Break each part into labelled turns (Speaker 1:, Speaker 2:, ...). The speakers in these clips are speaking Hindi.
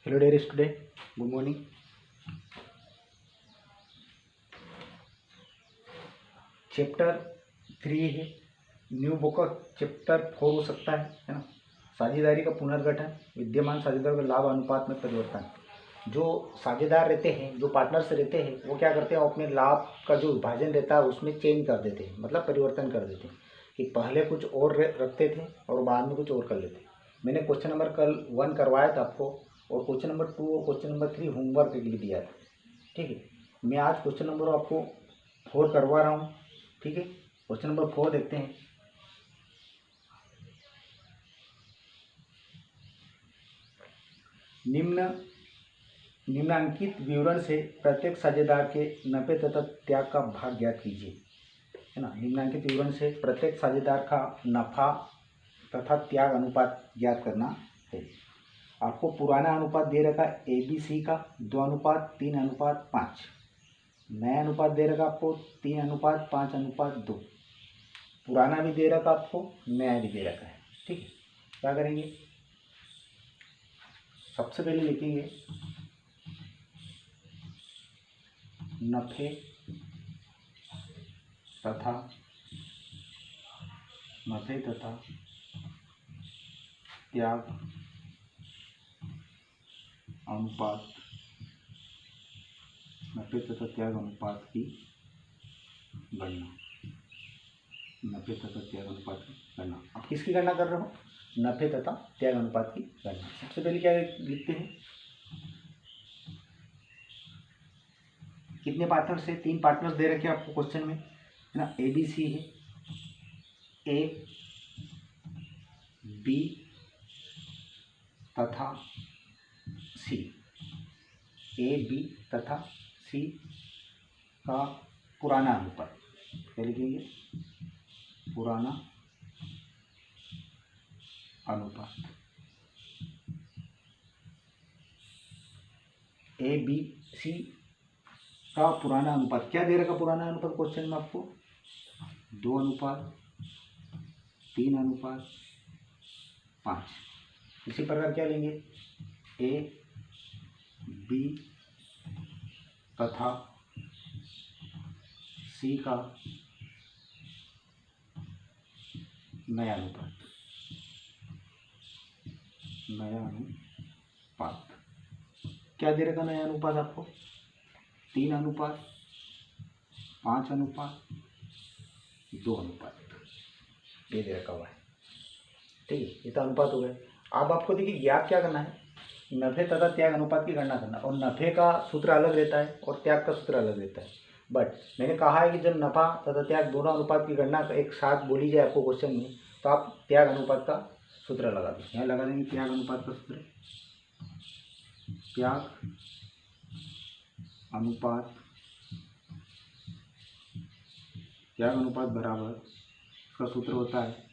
Speaker 1: Hello dear student, good morning. Chapter 3 है, न्यू बुक का चैप्टर 4 हो सकता है ना। साझेदारी का पुनर्गठन, विद्यमान साझेदारों के लाभ अनुपात में परिवर्तन। जो साझेदार रहते हैं, जो पार्टनर्स रहते हैं, वो क्या करते हैं, अपने लाभ का जो विभाजन रहता है उसमें चेंज कर देते हैं, मतलब परिवर्तन कर देते हैं कि पहले कुछ और रखते थे और बाद में कुछ और कर लेते। मैंने क्वेश्चन नंबर कल 1 करवाया था आपको, और क्वेश्चन नंबर 2 और क्वेश्चन नंबर 3 होमवर्क के लिए दिया था। ठीक है, मैं आज क्वेश्चन नंबर आपको 4 करवा रहा हूँ। ठीक है, क्वेश्चन नंबर 4 देखते हैं। निम्नांकित विवरण से प्रत्येक साझेदार के नफे तथा त्याग का भाग ज्ञात कीजिए, है ना। निम्नांकित विवरण से प्रत्येक साझेदार का नफा तथा त्याग अनुपात ज्ञात करना है। आपको पुराना अनुपात दे रखा है ABC का 2:3:5। नया अनुपात दे रखा आपको 3:5:2। पुराना भी दे रखा आपको, नया भी दे रखा है। ठीक है, क्या करेंगे, सबसे पहले लिखेंगे नफे तथा त्याग अनुपात, नफे तथा त्याग अनुपात की गणना। नफे तथा त्याग अनुपात की गणना। अब किसकी गणना कर रहे हो, नफे तथा त्याग अनुपात की गणना। सबसे पहले क्या लिखते हैं, कितने पार्टनर्स है, 3 पार्टनर्स दे रखे आपको क्वेश्चन में, है ना। ABC है, A, B तथा C। A, B तथा C का पुराना अनुपात क्या लिखेंगे, पुराना अनुपात। ABC का पुराना अनुपात क्या दे रखा, पुराना अनुपात क्वेश्चन में आपको 2:3:5। इसी प्रकार क्या लेंगे, A, B तथा C का नया अनुपात। क्या दे रखा नया अनुपात आपको, 3:5:2 ये दे रखा हुआ है। ठीक है, ये तो अनुपात हो गए। अब आपको देखिए ज्ञात क्या करना है, नफे तथा त्याग अनुपात की गणना करना। और नफे का सूत्र अलग रहता है और त्याग का सूत्र अलग रहता है। बट मैंने कहा है कि जब नफा तथा त्याग दोनों अनुपात की गणना एक साथ बोली जाए आपको क्वेश्चन में, तो आप त्याग अनुपात का सूत्र लगा दें। यहाँ लगा देंगे त्याग अनुपात का सूत्र, त्याग अनुपात बराबर, इसका सूत्र होता है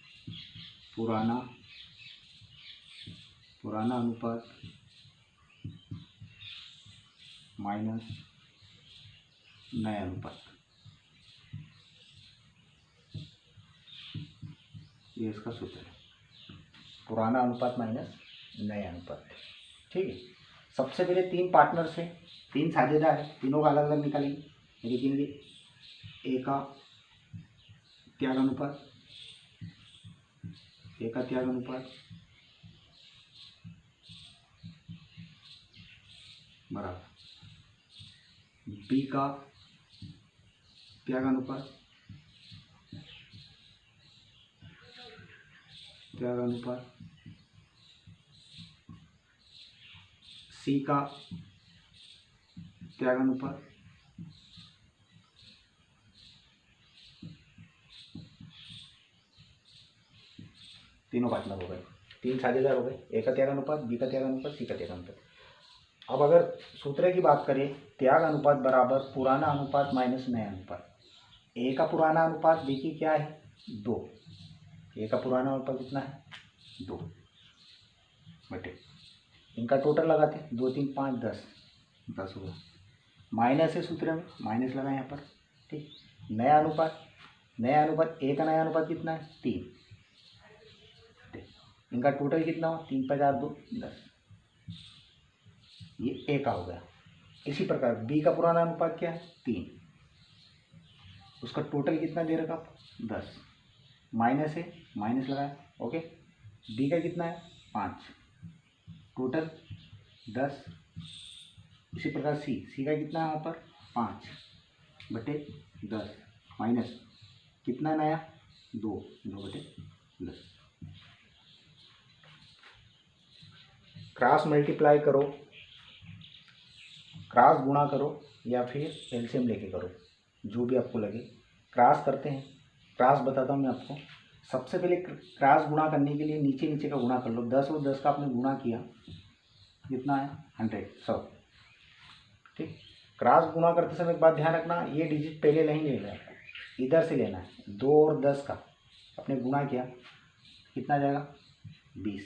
Speaker 1: पुराना अनुपात माइनस नया अनुपात। ये इसका सूत्र है, पुराना अनुपात माइनस नया अनुपात। ठीक है, सबसे पहले 3 पार्टनर्स हैं, 3 साझेदार है, तीनों का अलग अलग निकालेंगे। लिखेंगे A का त्याग अनुपात, बराबर B का त्याग अनुपात C का त्याग अनुपात तीनों पार्टनर हो गए, 3 साझेदार हो गए। A का त्याग अनुपात, B का त्याग अनुपात, C का त्याग अनुपात। अब अगर सूत्र की बात करें, त्याग अनुपात बराबर पुराना अनुपात माइनस नया अनुपात। A का पुराना अनुपात B की क्या है, 2। A का पुराना अनुपात कितना है, 2 बटे, इनका टोटल लगाते हैं 2 3 5 10 होगा। माइनस है सूत्र में, माइनस लगा यहाँ पर। ठीक, नया अनुपात A का नया अनुपात कितना है, 3। इनका टोटल कितना हो, 3 × 5 = 2 10। ये ए का हो गया। इसी प्रकार बी का पुराना अनुपात क्या है 3, उसका टोटल कितना दे रखा 10, माइनस है माइनस लगाया, ओके। बी का कितना है 5, टोटल 10। इसी प्रकार सी का कितना है वहाँ पर 5/10 माइनस कितना नया 2/10। क्रॉस मल्टीप्लाई करो, क्रॉस गुणा करो या फिर एलसीएम लेके करो, जो भी आपको लगे। क्रॉस करते हैं, क्रॉस बताता हूँ मैं आपको। सबसे पहले क्रॉस गुणा करने के लिए नीचे नीचे का गुणा कर लो। 10 और 10 का आपने गुणा किया, कितना है 100। ठीक, क्रॉस गुणा करते समय एक बात ध्यान रखना, ये डिजिट पहले नहीं लेना है, इधर से लेना है। 2 और 10 का आपने गुणा किया, कितना जाएगा 20।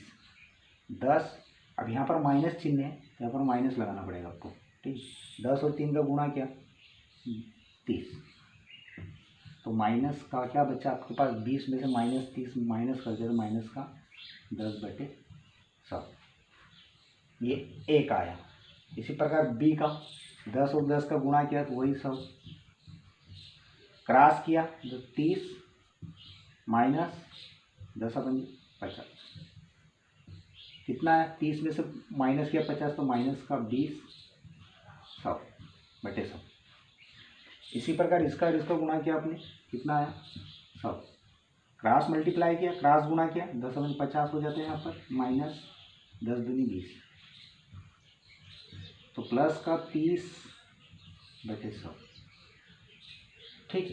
Speaker 1: 10, अब यहाँ पर माइनस चिन्ह है, यहाँ पर माइनस लगाना पड़ेगा आपको। ठीक, 10 और 3 का गुणा किया 30, तो माइनस का क्या बचा आपके पास 20 में से -30 माइनस कर दिया तो माइनस का 10/100, ये एक आया। इसी प्रकार बी का 10 और 10 का गुणा किया तो वही 100, क्रॉस किया तो 30 माइनस 10/50, कितना है 30 में से माइनस किया 50 तो माइनस का 20, 100/100। इसी प्रकार इसका और इसका गुणा किया आपने, कितना आया 100, क्रॉस मल्टीप्लाई किया, क्रॉस गुणा किया, 10/50 हो जाते हैं यहाँ पर, माइनस 10 दूनी 20, तो प्लस का 30/100। ठीक,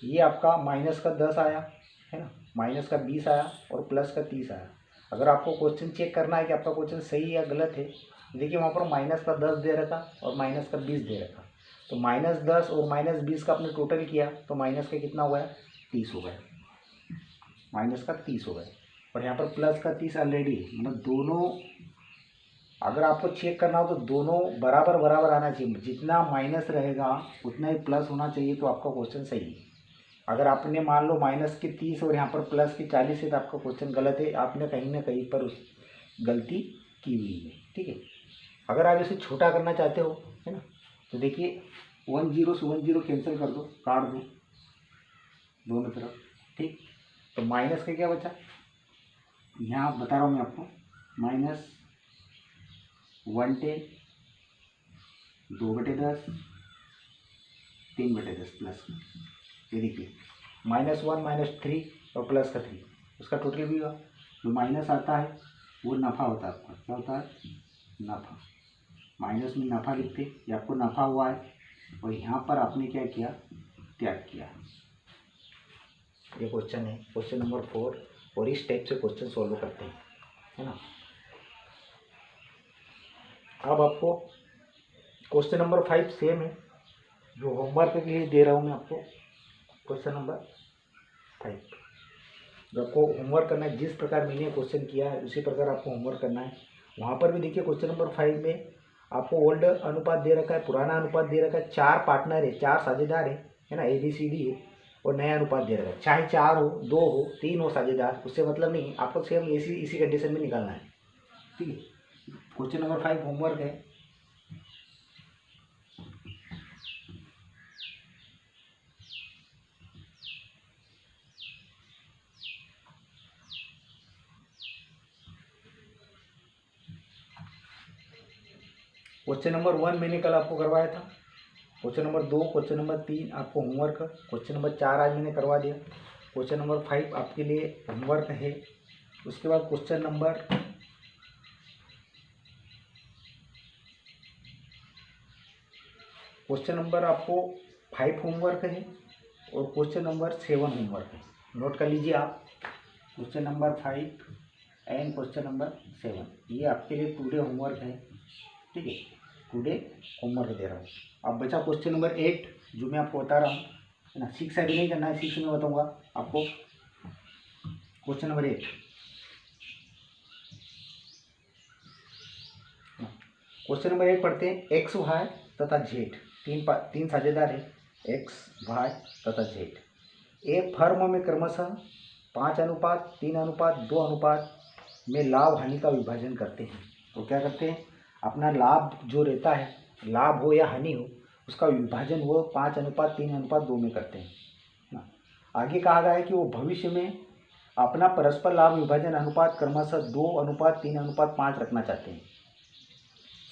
Speaker 1: ये आपका माइनस का 10 आया है ना, माइनस का 20 आया और प्लस का 30 आया। अगर आपको क्वेश्चन चेक करना है कि आपका क्वेश्चन सही या गलत है, देखिए वहाँ पर माइनस का 10 दे रखा और माइनस का 20 दे रखा, तो -10 और -20 का आपने टोटल किया तो माइनस का कितना हुआ है 30 हो गया, माइनस का 30 हो गया। और यहाँ पर प्लस का 30 ऑलरेडी है, मतलब दोनों अगर आपको चेक करना हो तो दोनों बराबर बराबर आना चाहिए, जितना माइनस रहेगा उतना ही प्लस होना चाहिए, तो आपका क्वेश्चन सही है। अगर आपने मान लो माइनस के 30 और यहाँ पर प्लस के 40 है तो आपका क्वेश्चन गलत है, आपने कहीं ना कहीं पर उस गलती की हुई है। ठीक है, अगर आप इसे छोटा करना चाहते हो है ना, तो देखिए 1 0 से 1 0 कैंसिल कर दो, काट दो दोनों तरफ। ठीक, तो माइनस का क्या बचा, यहाँ बता रहा हूँ मैं आपको, -110 2/10 3/10 प्लस, ये देखिए -1 -3 और प्लस का 3, उसका टोटल भी हुआ। जो माइनस आता है वो नफ़ा होता है आपका, क्या होता है नफ़ा, माइनस में नफ़ा लिखते, ये आपको नफ़ा हुआ है और यहाँ पर आपने क्या किया त्याग किया। ये क्वेश्चन है, क्वेश्चन नंबर 4, और इस टाइप से क्वेश्चन सॉल्व करते हैं, है ना। अब आपको क्वेश्चन नंबर 5 सेम है, जो होमवर्क के लिए दे रहा हूँ मैं आपको। क्वेश्चन नंबर 5 जो आपको होमवर्क करना है, जिस प्रकार मैंने क्वेश्चन किया है उसी प्रकार आपको होमवर्क करना है। वहाँ पर भी देखिए क्वेश्चन नंबर 5 में आपको ओल्ड अनुपात दे रखा है, पुराना अनुपात दे रखा है, 4 पार्टनर है, 4 साझेदार है ना, ABCD है, और नया अनुपात दे रखा है। चाहे 4 हो, 2 हो, 3 हो साझेदार, उससे मतलब नहीं, आपको सेम इसी कंडीशन में निकालना है। ठीक है, क्वेश्चन नंबर 5 होमवर्क है। क्वेश्चन नंबर 1 मैंने कल आपको करवाया था, क्वेश्चन नंबर 2, क्वेश्चन नंबर 3 आपको होमवर्क, क्वेश्चन नंबर 4 आज मैंने करवा दिया, क्वेश्चन नंबर 5 आपके लिए होमवर्क है। उसके बाद क्वेश्चन नंबर आपको 5 होमवर्क है और क्वेश्चन नंबर 7 होमवर्क है। नोट कर लीजिए आप, question number 5 and question number 7, ये आपके लिए टुडे होमवर्क है। ठीक है, टुडे होमवर्क दे रहा हूँ। अब बचा क्वेश्चन नंबर 8, जो मैं आपको बता रहा हूँ, है ना। 6 अभी नहीं करना है, 6 में बताऊँगा आपको। क्वेश्चन नंबर 8, क्वेश्चन नंबर 8 पढ़ते हैं। एक्स वाई तथा जेड, तीन साझेदार है, एक्स वाई तथा जेड। एक फर्म में क्रमशः 5:3:2 अनुपात में लाभ हानि का विभाजन करते हैं। तो क्या करते हैं, अपना लाभ जो रहता है, लाभ हो या हानि हो, उसका विभाजन वो 5:3:2 में करते हैं ना। आगे कहा गया है कि वो भविष्य में अपना परस्पर लाभ विभाजन अनुपात क्रमशः 2:3:5 रखना चाहते हैं।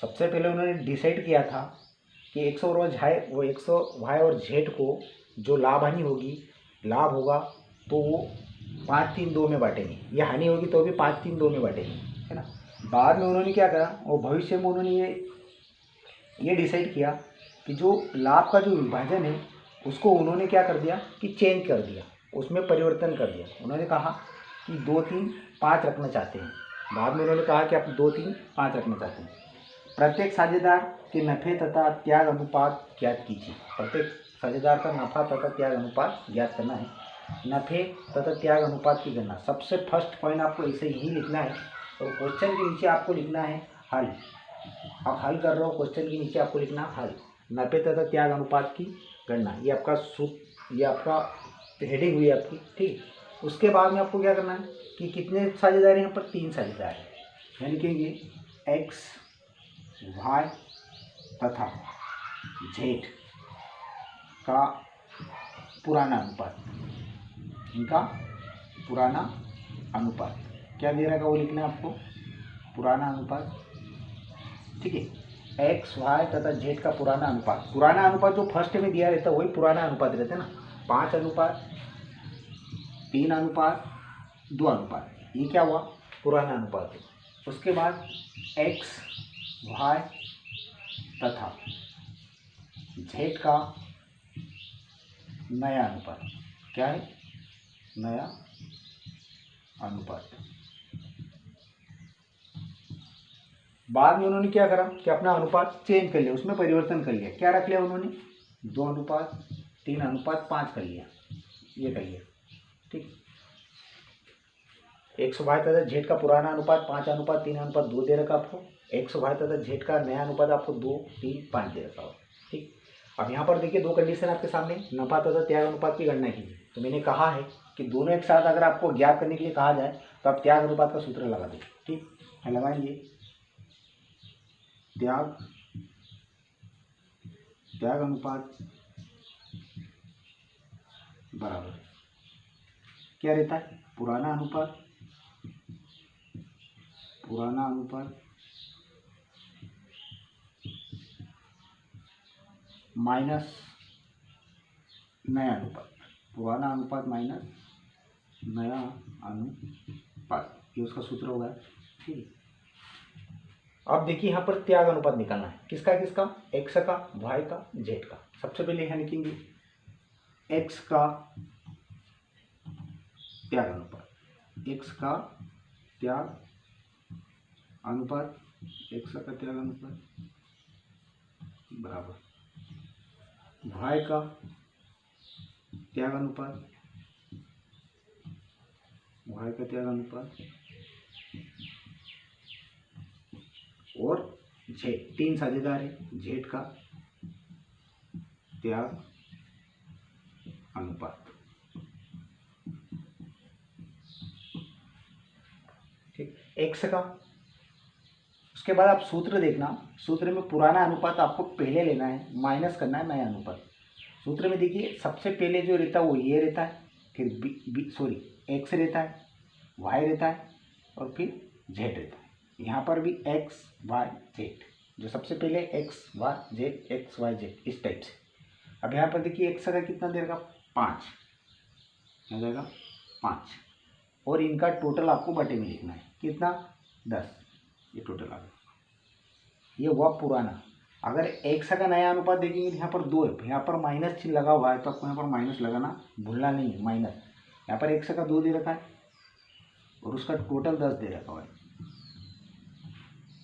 Speaker 1: सबसे पहले उन्होंने डिसाइड किया था कि 100 वाई और जेड को जो लाभ हानि होगी, लाभ होगा तो वो 5:3:2 में बांटेंगे, या हानि होगी तो भी 5:3:2 में बांटेंगे, है ना। बाद में उन्होंने क्या करा, वो भविष्य में उन्होंने ये डिसाइड किया कि जो लाभ का जो विभाजन है उसको उन्होंने क्या कर दिया कि चेंज कर दिया, उसमें परिवर्तन कर दिया। उन्होंने कहा कि 2:3:5 रखना चाहते हैं। बाद में उन्होंने कहा कि आप 2:3:5 रखना चाहते हैं। प्रत्येक साझेदार के नफ़े तथा त्याग अनुपात ज्ञात कीजिए। प्रत्येक साझेदार का नफ़ा तथा त्याग अनुपात ज्ञात करना है। नफ़े तथा त्याग अनुपात की गणना, सबसे फर्स्ट पॉइंट आपको ऐसे ही लिखना है और क्वेश्चन के नीचे आपको लिखना है हल। आप हल कर रहे हो, क्वेश्चन के नीचे आपको लिखना हल, नफ़े तथा त्याग अनुपात की गणना। ये आपका हेडिंग हुई आपकी, ठीक। उसके बाद में आपको क्या करना है कि कितने साझेदार हैं यहाँ पर, 3 साझेदार हैं, यानी कि ये एक्स, वाई तथा जेड का पुराना अनुपात, इनका पुराना अनुपात क्या दे रखा वो लिखना है आपको, पुराना अनुपात, ठीक है। एक्स, वाई तथा जेड का पुराना अनुपात। पुराना अनुपात जो फर्स्ट में दिया रहता है वही पुराना अनुपात रहता है ना, 5:3:2, ये क्या हुआ, पुराना अनुपात है। उसके बाद एक्स, वाई तथा जेड का नया अनुपात, क्या है, नया अनुपात। बाद में उन्होंने क्या करा कि अपना अनुपात चेंज कर लिया, उसमें परिवर्तन कर लिया। क्या रख लिया उन्होंने, 2:3:5 कर लिया, ये कर लिया, ठीक। एक्स, वाई तथा जेड का पुराना अनुपात 5:3:2 दे रखा आपको। एक्स, वाई तथा जेड का नया अनुपात आपको 2:3:5 दे रखा हो, ठीक। अब यहाँ पर देखिए 2 कंडीशन आपके सामने, नफा तथा त्याग अनुपात की गणना कीजिए। तो मैंने कहा है कि दोनों एक साथ अगर आपको ज्ञात करने के लिए कहा जाए तो आप त्याग अनुपात का सूत्र लगा दें, ठीक है। लगाएंगे त्याग अनुपात बराबर क्या रहता है, पुराना अनुपात माइनस नया अनुपात, पुराना अनुपात माइनस नया अनुपात, ये उसका सूत्र होगा, ठीक। अब देखिए यहाँ पर त्याग अनुपात निकालना है, किसका किसका, एक्स का, वाई का, जेड का। सबसे पहले यहाँ लिखेंगे एक्स का त्याग अनुपात, एक्स का त्याग अनुपात, एक्स का त्याग अनुपात बराबर वाई का त्याग अनुपात, वाई का त्याग अनुपात और जेड, 3 साझेदार है, जेड का त्याग अनुपात, ठीक, एक्स का। उसके बाद आप सूत्र देखना, सूत्र में पुराना अनुपात आपको पहले लेना है, माइनस करना है नया अनुपात। सूत्र में देखिए सबसे पहले जो रहता है वो ये रहता है, फिर एक्स रहता है, वाई रहता है और फिर जेड रहता है। यहाँ पर भी एक्स, वाई, जेड, जो सबसे पहले X, Y, Z, X, Y, Z, इस टाइप से। अब यहाँ पर देखिए एक्स का कितना दे रखा, 5 हो जाएगा, 5, और इनका टोटल आपको बटे में लिखना है, कितना, 10, ये टोटल आ गया। ये हुआ पुराना। अगर एक्स का नया अनुपात देखेंगे तो यहाँ पर 2 है, यहाँ पर माइनस चिन्ह लगा हुआ है तो आपको यहाँ पर माइनस लगाना भूलना नहीं है, माइनस। यहाँ पर एक्स का 2 दे रखा है और उसका टोटल 10 दे रखा हुआ है,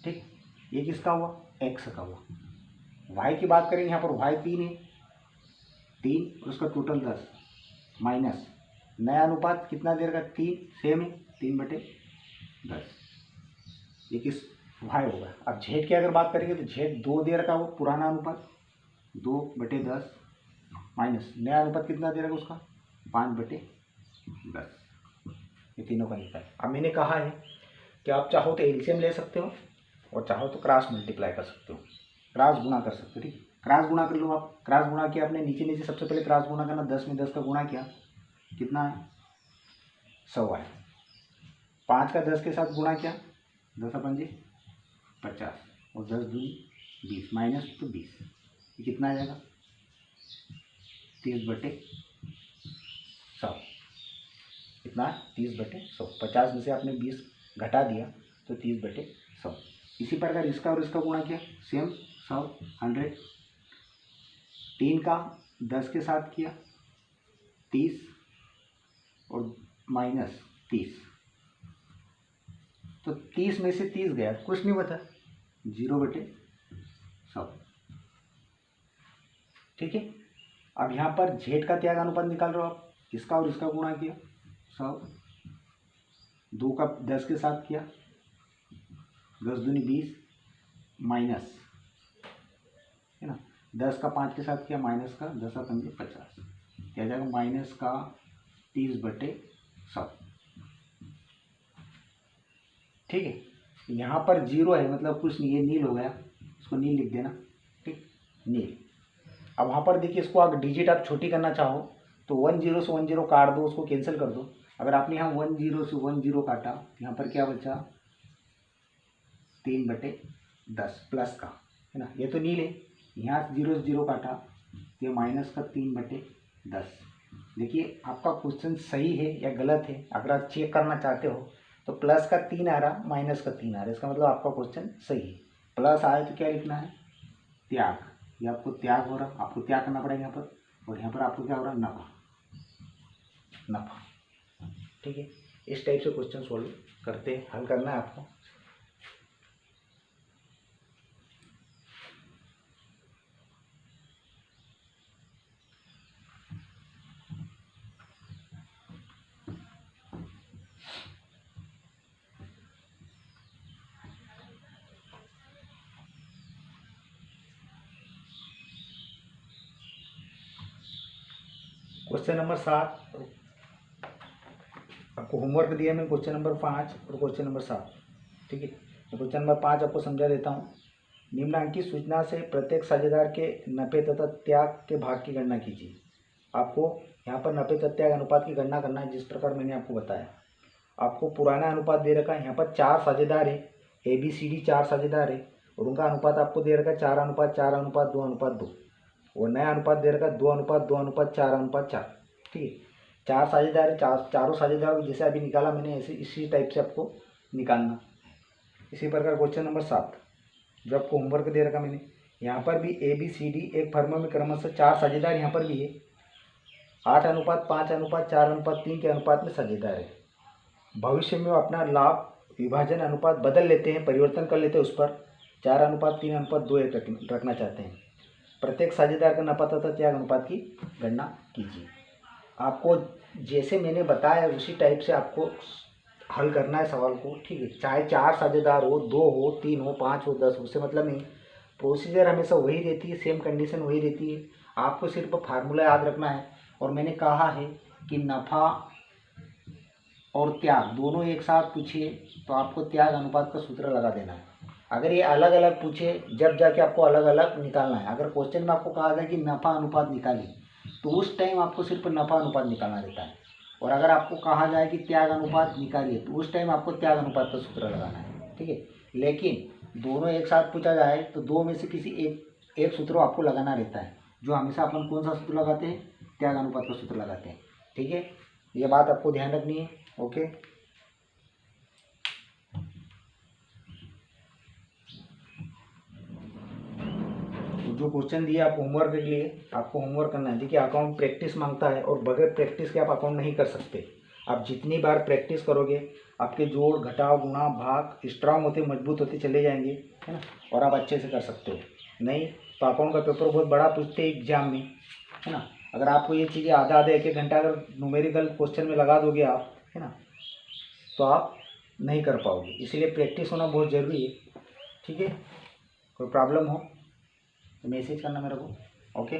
Speaker 1: ठीक। ये किसका हुआ, एक्स का हुआ। वाई की बात करेंगे, यहाँ पर वाई 3 है, 3 और उसका टोटल 10 माइनस नया अनुपात कितना दे रखा है, 3, सेम है, 3/10, ये किस, वाई होगा। अब जेड की अगर बात करेंगे तो जेड 2 दे रखा है, वो पुराना अनुपात 2/10 माइनस नया अनुपात कितना दे रखा है उसका, 5/10, ये तीनों का लिखा है। अब मैंने कहा है कि आप चाहो तो एलसीएम ले सकते हो, और चाहो तो क्रॉस मल्टीप्लाई कर सकते हो, क्रॉस गुणा कर सकते हो। ठीक, क्रॉस गुणा कर लो आप। क्रॉस गुणा किया आपने, नीचे नीचे सबसे पहले क्रॉस गुणा करना, 10 में 10 का गुणा किया, कितना है 100 आया। 5 का 10 के साथ गुणा किया, 10 अपन जी 50 और 10 दूनी 20 माइनस तो 20, ये कितना आ जाएगा 30/100। कितना 30/100। 50 में से आपने 20 घटा दिया तो 30/100। इसी प्रकार इसका और इसका गुणा किया, सेम 100 100। 3 का 10 के साथ किया 30 और माइनस 30, तो 30 में से 30 गया, कुछ नहीं बता, 0/100। ठीक है। अब यहाँ पर जेड का त्याग अनुपात निकाल रहे हो आप, इसका और इसका गुणा किया 100, 2 का 10 के साथ किया, 10 दूनी 20 माइनस, है ना, 10 का 5 के साथ किया, माइनस का 10 का 5 50, क्या जाएगा माइनस का 30/100। ठीक है। यहाँ पर 0 है मतलब कुछ नहीं, ये नील हो गया, इसको नील लिख देना। ठीक, नील। अब वहाँ पर देखिए, इसको आप डिजिट आप छोटी करना चाहो तो 10 से 10 काट दो, उसको कैंसिल कर दो। अगर आपने यहाँ 10 से 10 काटा, यहाँ पर क्या बचा 3/10 प्लस का, है ना, ये तो नील है। यहाँ 0 से 0 काटा तो ये माइनस का 3/10। देखिए आपका क्वेश्चन सही है या गलत है, अगर आप चेक करना चाहते हो तो प्लस का 3 आ रहा, माइनस का 3 आ रहा, इसका मतलब आपका क्वेश्चन सही है। प्लस आए तो क्या लिखना है त्याग, ये आपको त्याग हो रहा, आपको त्याग करना पड़ेगा यहाँ पर, और यहाँ पर आपको क्या हो रहा नफा, नफा। ठीक है, इस टाइप से क्वेश्चन सोल्व करते हैं, हल करना है आपको। क्वेश्चन नंबर 7 आपको होमवर्क दिया मैं, क्वेश्चन नंबर 5 और क्वेश्चन नंबर 7। ठीक है, तो क्वेश्चन नंबर 5 आपको समझा देता हूँ। निम्नांकित सूचना से प्रत्येक साझेदार के नफे तथा त्याग के भाग की गणना कीजिए। आपको यहाँ पर नफे तथा त्याग अनुपात की गणना करना है, जिस प्रकार मैंने आपको बताया। आपको पुराना अनुपात दे रखा है, यहाँ पर 4 साझेदार है, ABCD 4 साझेदार है, और उनका अनुपात आपको दे रखा है 4:4:2:2, और नया अनुपात दे रखा है 2:2:4:4। ठीक है, 4 साझेदार है, चारों साझेदारों जैसे अभी निकाला मैंने, ऐसे इसी टाइप से आपको निकालना। इसी प्रकार क्वेश्चन नंबर 7 जो आपको होमवर्क दे रखा मैंने, यहाँ पर भी ABCD एक फर्म में क्रमशः 4 साझेदार यहाँ पर भी है, 8:5:4:3 के अनुपात में साझेदार है। भविष्य में वो अपना लाभ विभाजन अनुपात बदल लेते हैं, परिवर्तन कर लेते हैं, उस पर 4:3:2:1 रखना चाहते हैं। प्रत्येक साझेदार का नफा तथा त्याग अनुपात की गणना कीजिए। आपको जैसे मैंने बताया उसी टाइप से आपको हल करना है सवाल को। ठीक है, चाहे 4 साझेदार हो, 2 हो, 3 हो, 5 हो, 10 हो, उससे मतलब नहीं, प्रोसीजर हमेशा वही रहती है, सेम कंडीशन वही रहती है। आपको सिर्फ फार्मूला याद रखना है। और मैंने कहा है कि नफ़ा और त्याग दोनों एक साथ पूछिए तो आपको त्याग अनुपात का सूत्र लगा देना है। अगर ये अलग अलग पूछे जब जाके आपको अलग अलग निकालना है। अगर क्वेश्चन में आपको कहा जाए कि नफ़ा अनुपात निकालिए तो उस टाइम आपको सिर्फ नफ़ा अनुपात निकालना रहता है, और अगर आपको कहा जाए कि त्याग अनुपात निकालिए तो उस टाइम आपको त्याग अनुपात का सूत्र लगाना है। ठीक है, लेकिन दोनों एक साथ पूछा जाए तो दो में से किसी एक सूत्र आपको लगाना रहता है, जो हमेशा अपन कौन सा सूत्र लगाते हैं, त्याग अनुपात का सूत्र लगाते हैं। ठीक है, ये बात आपको ध्यान रखनी है। ओके, जो क्वेश्चन दिए आपको होमवर्क के लिए, आपको होमवर्क करना है। देखिए अकाउंट प्रैक्टिस मांगता है, और बगैर प्रैक्टिस के आप अकाउंट नहीं कर सकते। आप जितनी बार प्रैक्टिस करोगे आपके जोड़ घटाव गुणा भाग स्ट्रांग होते मजबूत होते चले जाएंगे, है ना, और आप अच्छे से कर सकते हो। नहीं तो अकाउंट का पेपर बहुत बड़ा पूछते हैं एग्जाम में, है ना। अगर आपको ये चीज़ें आधा आधा 1-1 घंटा अगर न्यूमेरिकल क्वेश्चन में लगा दोगे आप, है ना, तो आप नहीं कर पाओगे। इसीलिए प्रैक्टिस होना बहुत ज़रूरी है। ठीक है, कोई प्रॉब्लम हो तो मैसेज करना मेरे को। ओके।